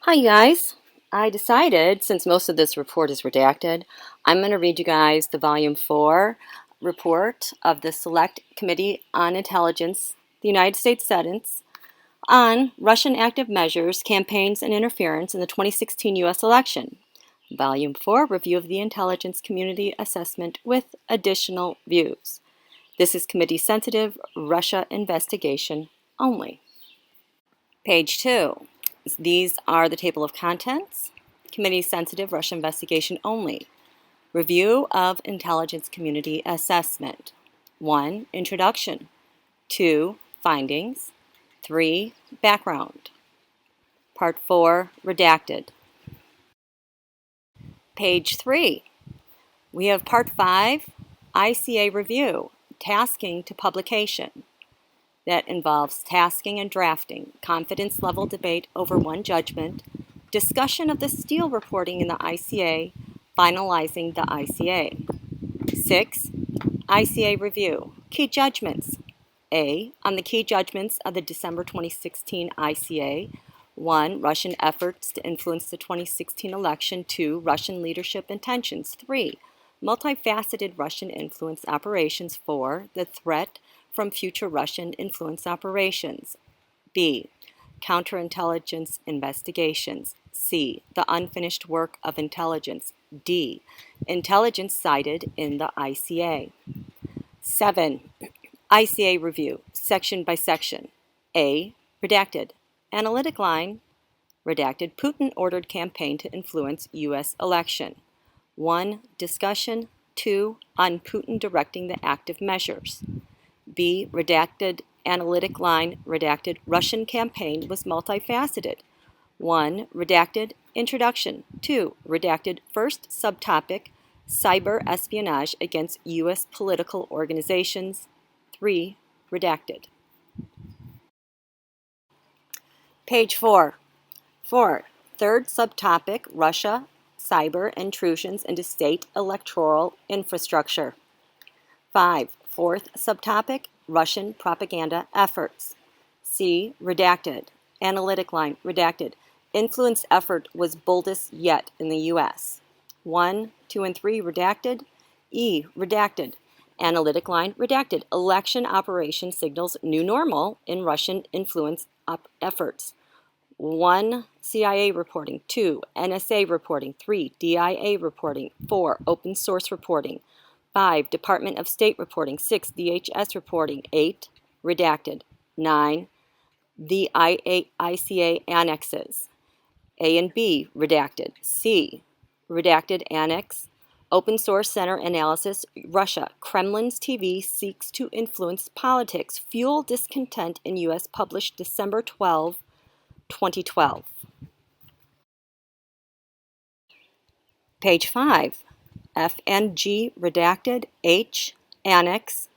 Hi guys. I decided, since most of this report is redacted, I'm going to read you guys the Volume 4 report of the Select Committee on Intelligence, the United States Senate, on Russian active measures, campaigns, and interference in the 2016 U.S. election. Volume 4, Review of the Intelligence Community Assessment with additional views. This is committee-sensitive Russia investigation only. Page 2. These are the table of contents. Committee-sensitive Russia investigation only. Review of intelligence community assessment. 1. Introduction. 2. Findings. 3. Background. Part 4. Redacted. Page 3. We have Part 5. ICA Review. Tasking to publication. That involves tasking and drafting, confidence level debate over one judgment, discussion of the Steele reporting in the ICA, finalizing the ICA. 6. ICA review. Key judgments. A. On the key judgments of the December 2016 ICA. 1. Russian efforts to influence the 2016 election. 2. Russian leadership intentions. 3. Multifaceted Russian influence operations. 4. The threat from future Russian influence operations. B. Counterintelligence investigations. C. The unfinished work of intelligence. D. Intelligence cited in the ICA. 7. ICA review, section by section. A. Redacted. Analytic line. Redacted. Putin ordered campaign to influence U.S. election. 1. Discussion. 2. On Putin directing the active measures. B. Redacted. Analytic line. Redacted. Russian campaign was multifaceted. 1. Redacted. Introduction. 2. Redacted. First subtopic. Cyber espionage against U.S. political organizations. 3. Redacted. Page 4. 4. Third subtopic. Russia. Cyber intrusions into state electoral infrastructure. 5. Fourth subtopic, Russian propaganda efforts. C. Redacted. Analytic line. Redacted. Influence effort was boldest yet in the U.S. 1, 2, and 3. Redacted. E. Redacted. Analytic line. Redacted. Election operation signals new normal in Russian influence efforts. 1. CIA reporting. 2. NSA reporting. 3. DIA reporting. 4. Open source reporting. 5. Department of State reporting. 6. DHS reporting. 8. Redacted. 9. The ICA annexes. A and B. Redacted. C. Redacted annex. Open Source Center analysis. Russia. Kremlin's TV seeks to influence politics. Fuel discontent in U.S. Published December 12, 2012. Page 5. F and G redacted. H. Annex.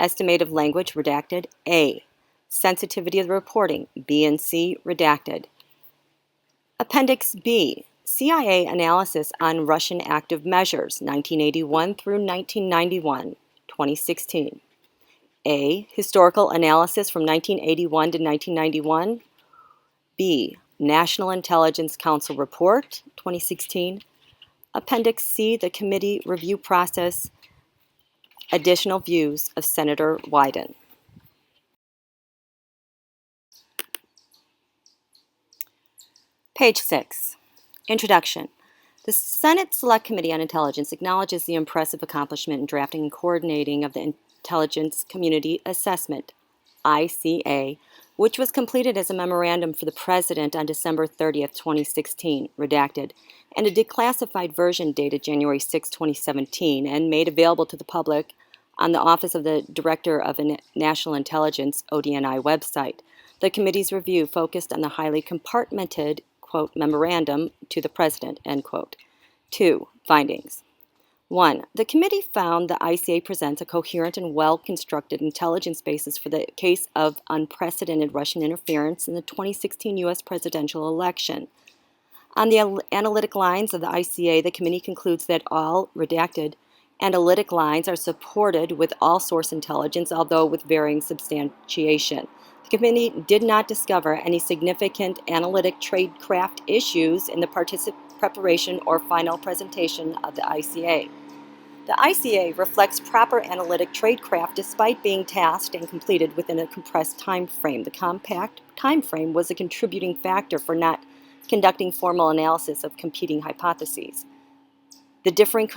Estimative language redacted. A. Sensitivity of the reporting. B and C redacted. Appendix B. CIA analysis on Russian active measures 1981 through 1991, 2016. A. Historical analysis from 1981 to 1991. B. National Intelligence Council Report 2016. Appendix C. The committee review process. Additional views of Senator Wyden. Page 6. Introduction. The Senate Select Committee on Intelligence acknowledges the impressive accomplishment in drafting and coordinating of the Intelligence Community Assessment, ICA, which was completed as a memorandum for the President on December 30, 2016, redacted, and a declassified version dated January 6, 2017, and made available to the public on the Office of the Director of National Intelligence, ODNI website. The committee's review focused on the highly compartmented, quote, memorandum to the President, end quote. 2. Findings. 1. The committee found the ICA presents a coherent and well-constructed intelligence basis for the case of unprecedented Russian interference in the 2016 U.S. presidential election. On the analytic lines of the ICA, the committee concludes that all redacted Analytic lines are supported with all source intelligence, although with varying substantiation. The committee did not discover any significant analytic tradecraft issues in the preparation or final presentation of the ICA. The ICA reflects proper analytic tradecraft despite being tasked and completed within a compressed time frame. The compact time frame was a contributing factor for not conducting formal analysis of competing hypotheses. The differing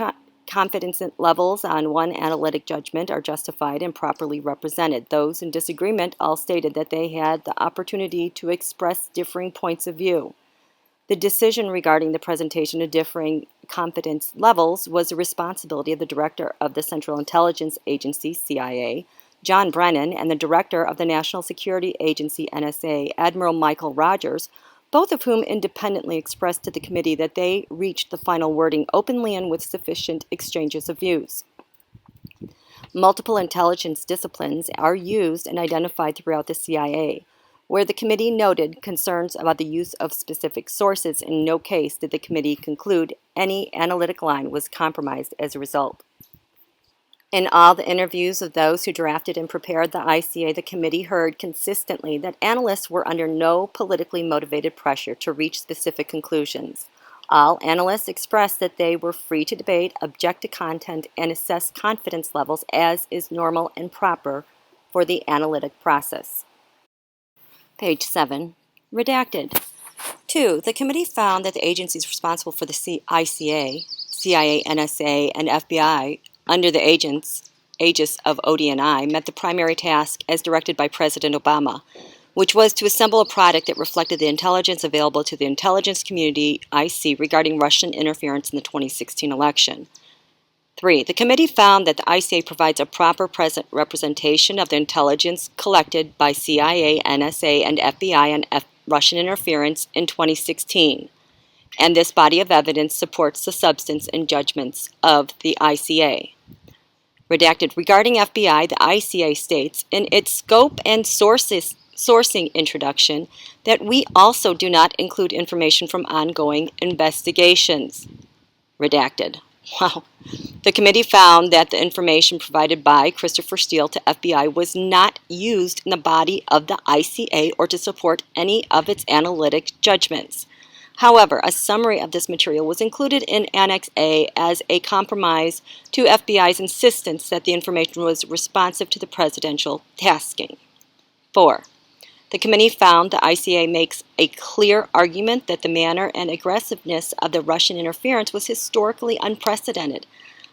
confidence levels on one analytic judgment are justified and properly represented. Those in disagreement all stated that they had the opportunity to express differing points of view. The decision regarding the presentation of differing confidence levels was the responsibility of the Director of the Central Intelligence Agency, CIA, John Brennan, and the Director of the National Security Agency, NSA, Admiral Michael Rogers, both of whom independently expressed to the committee that they reached the final wording openly and with sufficient exchanges of views. Multiple intelligence disciplines are used and identified throughout the CIA. Where the committee noted concerns about the use of specific sources, in no case did the committee conclude any analytic line was compromised as a result. In all the interviews of those who drafted and prepared the ICA, the committee heard consistently that analysts were under no politically motivated pressure to reach specific conclusions. All analysts expressed that they were free to debate, object to content, and assess confidence levels as is normal and proper for the analytic process. Page 7. Redacted. 2. The committee found that the agencies responsible for the ICA, CIA, NSA, and FBI under the aegis of ODNI met the primary task as directed by President Obama, which was to assemble a product that reflected the intelligence available to the intelligence community, IC, regarding Russian interference in the 2016 election. 3. The committee found that the ICA provides a proper present representation of the intelligence collected by CIA, NSA, and FBI on Russian interference in 2016, and this body of evidence supports the substance and judgments of the ICA. Redacted. Regarding FBI, the ICA states in its scope and sourcing introduction that we also do not include information from ongoing investigations. Redacted. Wow. The committee found that the information provided by Christopher Steele to FBI was not used in the body of the ICA or to support any of its analytic judgments. However, a summary of this material was included in Annex A as a compromise to FBI's insistence that the information was responsive to the presidential tasking. 4. The committee found the ICA makes a clear argument that the manner and aggressiveness of the Russian interference was historically unprecedented.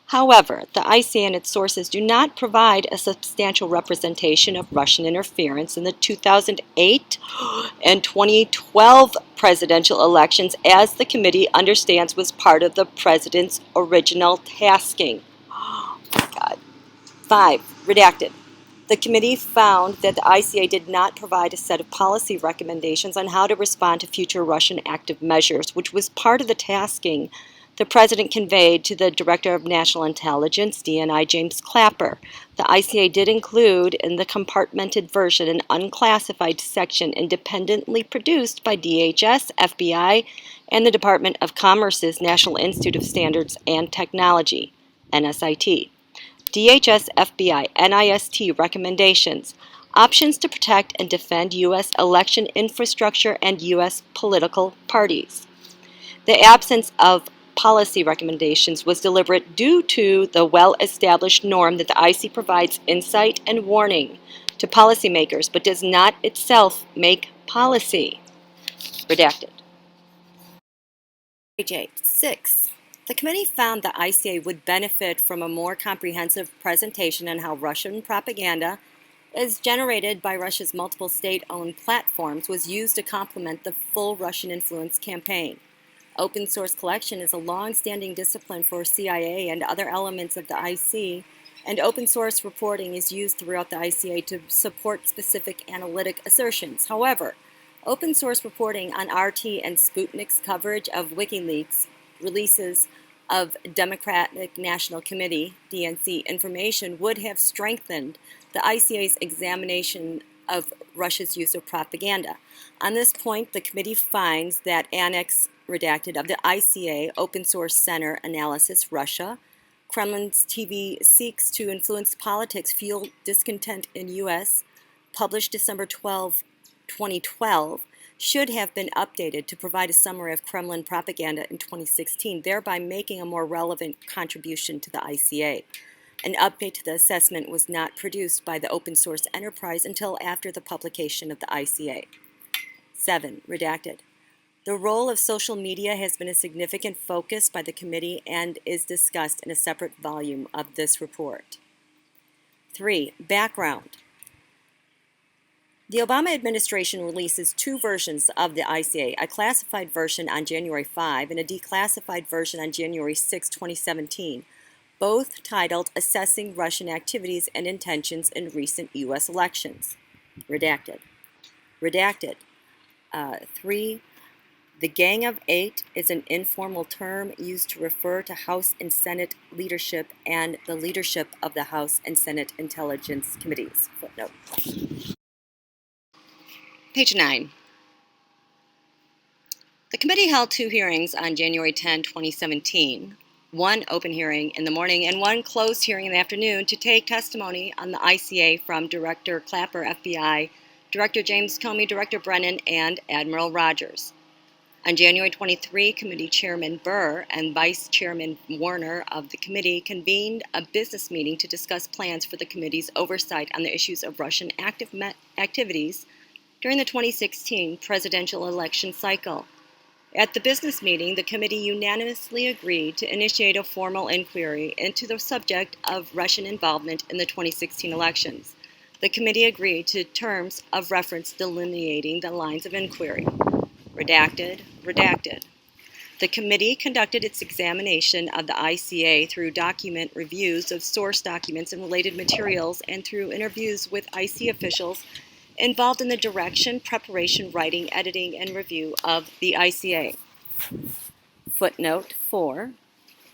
However, the ICA and its sources do not provide a substantial representation of Russian interference in the 2008 and 2012 presidential elections, as the committee understands was part of the president's original tasking. Oh my God. 5. Redacted. The committee found that the ICA did not provide a set of policy recommendations on how to respond to future Russian active measures, which was part of the tasking the President conveyed to the Director of National Intelligence, DNI, James Clapper. The ICA did include in the compartmented version an unclassified section independently produced by DHS, FBI, and the Department of Commerce's National Institute of Standards and Technology, NSIT. DHS, FBI, NIST recommendations, options to protect and defend U.S. election infrastructure and U.S. political parties. The absence of policy recommendations was deliberate due to the well-established norm that the IC provides insight and warning to policymakers, but does not itself make policy. Redacted. Page 8. 6. The committee found the ICA would benefit from a more comprehensive presentation on how Russian propaganda, as generated by Russia's multiple state-owned platforms, was used to complement the full Russian influence campaign. Open source collection is a long-standing discipline for CIA and other elements of the IC, and open source reporting is used throughout the ICA to support specific analytic assertions. However, open source reporting on RT and Sputnik's coverage of WikiLeaks releases of Democratic National Committee, DNC, information would have strengthened the ICA's examination of Russia's use of propaganda. On this point, the committee finds that Annex Redacted of the ICA Open Source Center Analysis Russia Kremlin's TV seeks to influence politics, fuel discontent in U.S., published December 12, 2012, should have been updated to provide a summary of Kremlin propaganda in 2016, thereby making a more relevant contribution to the ICA. An update to the assessment was not produced by the open source enterprise until after the publication of the ICA. 7. Redacted. The role of social media has been a significant focus by the committee and is discussed in a separate volume of this report. 3. Background. The Obama administration releases two versions of the ICA, a classified version on January 5 and a declassified version on January 6, 2017, both titled Assessing Russian Activities and Intentions in Recent U.S. Elections. Redacted. Redacted. 3. The Gang of Eight is an informal term used to refer to House and Senate leadership and the leadership of the House and Senate Intelligence Committees. Footnote. Page 9. The committee held two hearings on January 10, 2017, one open hearing in the morning and one closed hearing in the afternoon to take testimony on the ICA from Director Clapper, FBI, Director James Comey, Director Brennan, and Admiral Rogers. On January 23, Committee Chairman Burr and Vice Chairman Warner of the committee convened a business meeting to discuss plans for the committee's oversight on the issues of Russian activities during the 2016 presidential election cycle. At the business meeting, the committee unanimously agreed to initiate a formal inquiry into the subject of Russian involvement in the 2016 elections. The committee agreed to terms of reference delineating the lines of inquiry. Redacted, redacted. The committee conducted its examination of the ICA through document reviews of source documents and related materials and through interviews with IC officials involved in the direction, preparation, writing, editing, and review of the ICA. Footnote 4.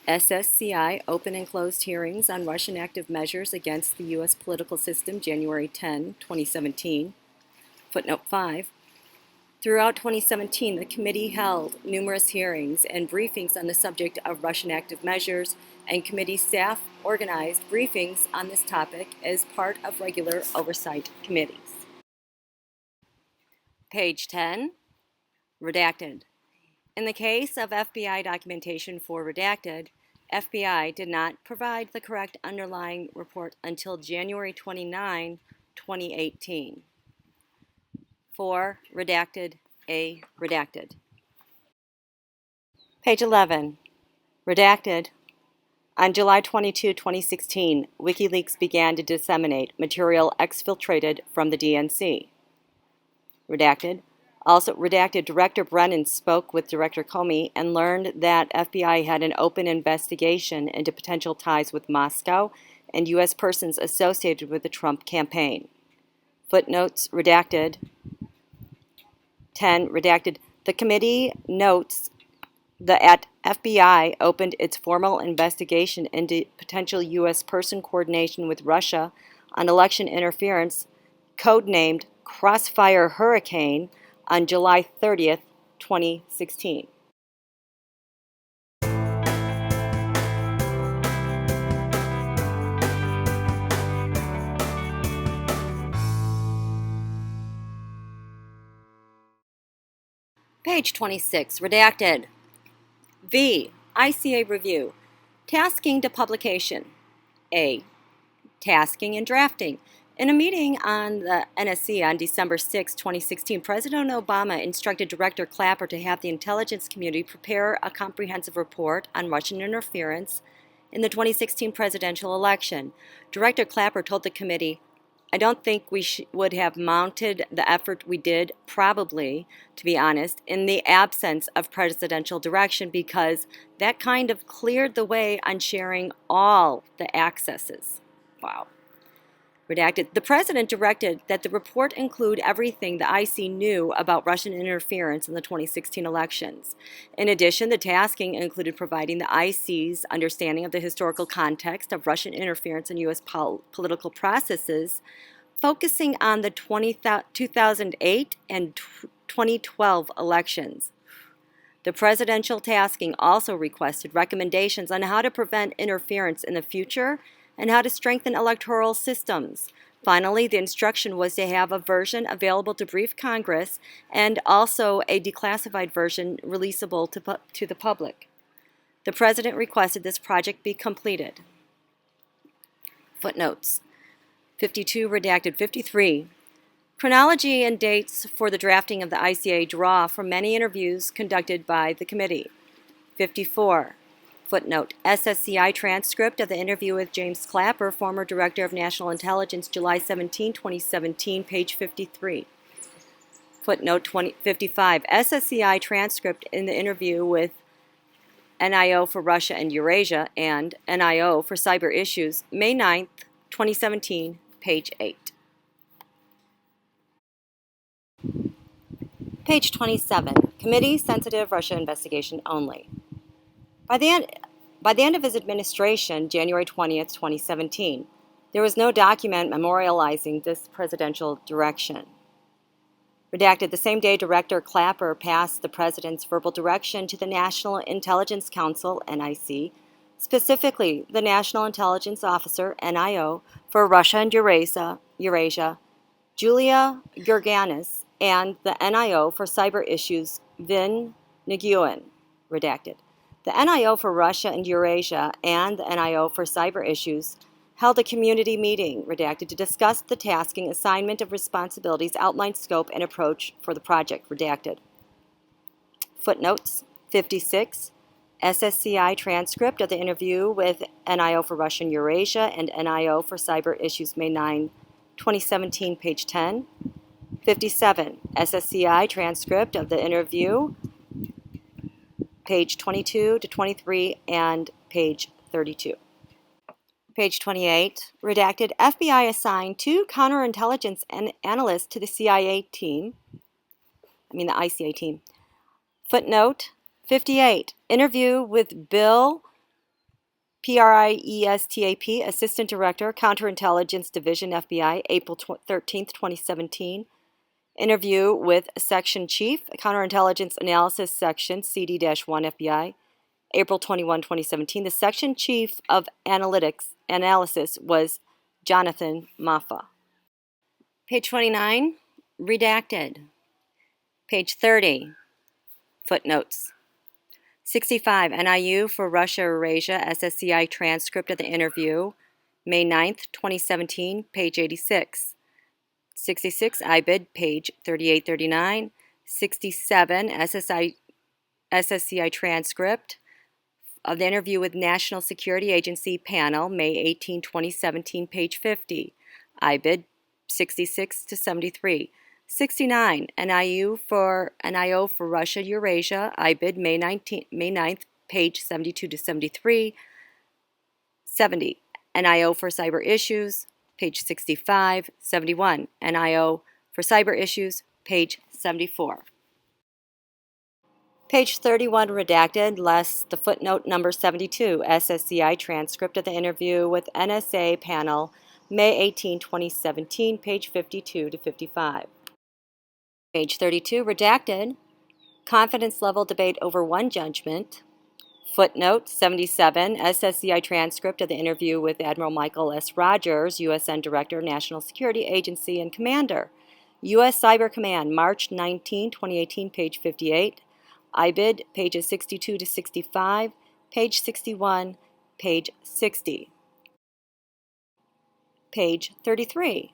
SSCI open and closed hearings on Russian active measures against the U.S. political system, January 10, 2017. Footnote 5. Throughout 2017, the committee held numerous hearings and briefings on the subject of Russian active measures, and committee staff organized briefings on this topic as part of regular oversight committees. Page 10. Redacted. In the case of FBI documentation for redacted, FBI did not provide the correct underlying report until January 29, 2018. 4. Redacted. A. Redacted. Page 11. Redacted. On July 22, 2016, WikiLeaks began to disseminate material exfiltrated from the DNC. Redacted. Also redacted, Director Brennan spoke with Director Comey and learned that FBI had an open investigation into potential ties with Moscow and U.S. persons associated with the Trump campaign. Footnotes redacted. 10. Redacted. The committee notes that FBI opened its formal investigation into potential U.S. person coordination with Russia on election interference, codenamed Crossfire Hurricane, on July 30th, 2016. Page 26, redacted. V. ICA review. Tasking to publication. A. Tasking and drafting. In a meeting on the NSC on December 6, 2016, President Obama instructed Director Clapper to have the intelligence community prepare a comprehensive report on Russian interference in the 2016 presidential election. Director Clapper told the committee, "I don't think we would have mounted the effort we did, probably, to be honest, in the absence of presidential direction, because that kind of cleared the way on sharing all the accesses." Wow. Redacted. The president directed that the report include everything the IC knew about Russian interference in the 2016 elections. In addition, the tasking included providing the IC's understanding of the historical context of Russian interference in U.S. political processes, focusing on the 2008 and 2012 elections. The presidential tasking also requested recommendations on how to prevent interference in the future and how to strengthen electoral systems. Finally, the instruction was to have a version available to brief Congress and also a declassified version releasable to the public. The President requested this project be completed. Footnotes 52, redacted 53. Chronology and dates for the drafting of the ICA draw from many interviews conducted by the committee. 54. Footnote, SSCI transcript of the interview with James Clapper, former Director of National Intelligence, July 17, 2017, page 53. Footnote 55. SSCI transcript in the interview with NIO for Russia and Eurasia and NIO for Cyber Issues, May 9, 2017, page 8. Page 27. Committee sensitive Russia investigation only. By the end of his administration, January 20th, 2017, there was no document memorializing this presidential direction. Redacted, the same day Director Clapper passed the President's verbal direction to the National Intelligence Council, NIC, specifically the National Intelligence Officer, NIO, for Russia and Eurasia, Julia Georganis, and the NIO for Cyber Issues, Vin Nguyen. Redacted. The NIO for Russia and Eurasia and the NIO for Cyber Issues held a community meeting, redacted, to discuss the tasking, assignment of responsibilities, outlined scope, and approach for the project, redacted. Footnotes 56. SSCI transcript of the interview with NIO for Russia and Eurasia and NIO for Cyber Issues, May 9, 2017, page 10. 57. SSCI transcript of the interview, page 22 to 23 and page 32. Page 28, redacted, FBI assigned 2 counterintelligence analysts to the CIA team, the ICA team. Footnote 58, interview with Bill Priestap, Assistant Director, Counterintelligence Division, FBI, April 13, 2017. Interview with Section Chief, Counterintelligence Analysis Section, CD-1 FBI, April 21, 2017. The Section Chief of Analysis was Jonathan Maffa. Page 29, redacted. Page 30, footnotes. 65, NIU for Russia Eurasia, SSCI transcript of the interview, May 9, 2017, page 86. 66, IBID, page 3839. 67, SSCI transcript of the interview with National Security Agency panel, May 18, 2017, page 50. IBID, 66 to 73. 69, NIO for Russia Eurasia, IBID, May 9th, page 72 to 73. 70, NIO for Cyber Issues, page 65. 71, NIO for Cyber Issues, page 74. Page 31, redacted, less the footnote number 72, SSCI transcript of the interview with NSA panel, May 18, 2017, page 52 to 55. Page 32, redacted, confidence level debate over one judgment. Footnote 77, SSCI transcript of the interview with Admiral Michael S. Rogers, USN Director, National Security Agency and Commander, U.S. Cyber Command, March 19, 2018, page 58. IBID, pages 62 to 65, page 61, page 60. Page 33.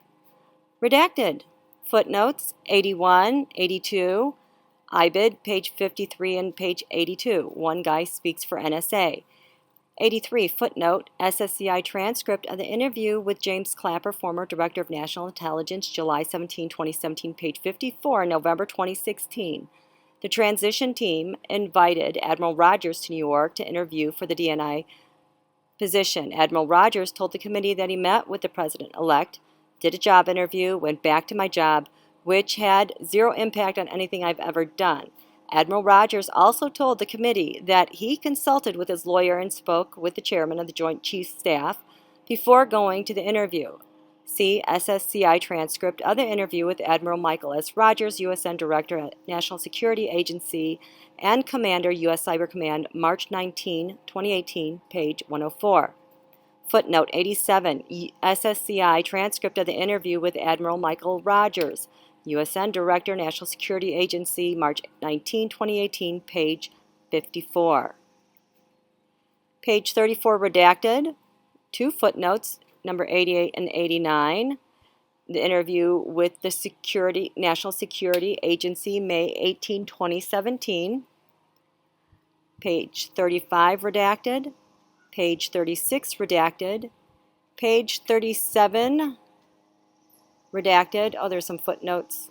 Redacted. Footnotes 81, 82, IBID, page 53 and page 82. One guy speaks for NSA. 83, footnote, SSCI transcript of the interview with James Clapper, former Director of National Intelligence, July 17, 2017, page 54, November 2016. The transition team invited Admiral Rogers to New York to interview for the DNI position. Admiral Rogers told the committee that he met with the president-elect, did a job interview, went back to my job, which had zero impact on anything I've ever done. Admiral Rogers also told the committee that he consulted with his lawyer and spoke with the chairman of the Joint Chiefs Staff before going to the interview. C. SSCI transcript of the interview with Admiral Michael S. Rogers, USN Director at National Security Agency and Commander, U.S. Cyber Command, March 19, 2018, page 104. Footnote 87, SSCI transcript of the interview with Admiral Michael Rogers, USN Director, National Security Agency, March 19, 2018, page 54. Page 34, redacted. Two footnotes, number 88 and 89. The interview with the National Security Agency, May 18, 2017. Page 35, redacted. Page 36, redacted. Page 37, redacted. Oh, there's some footnotes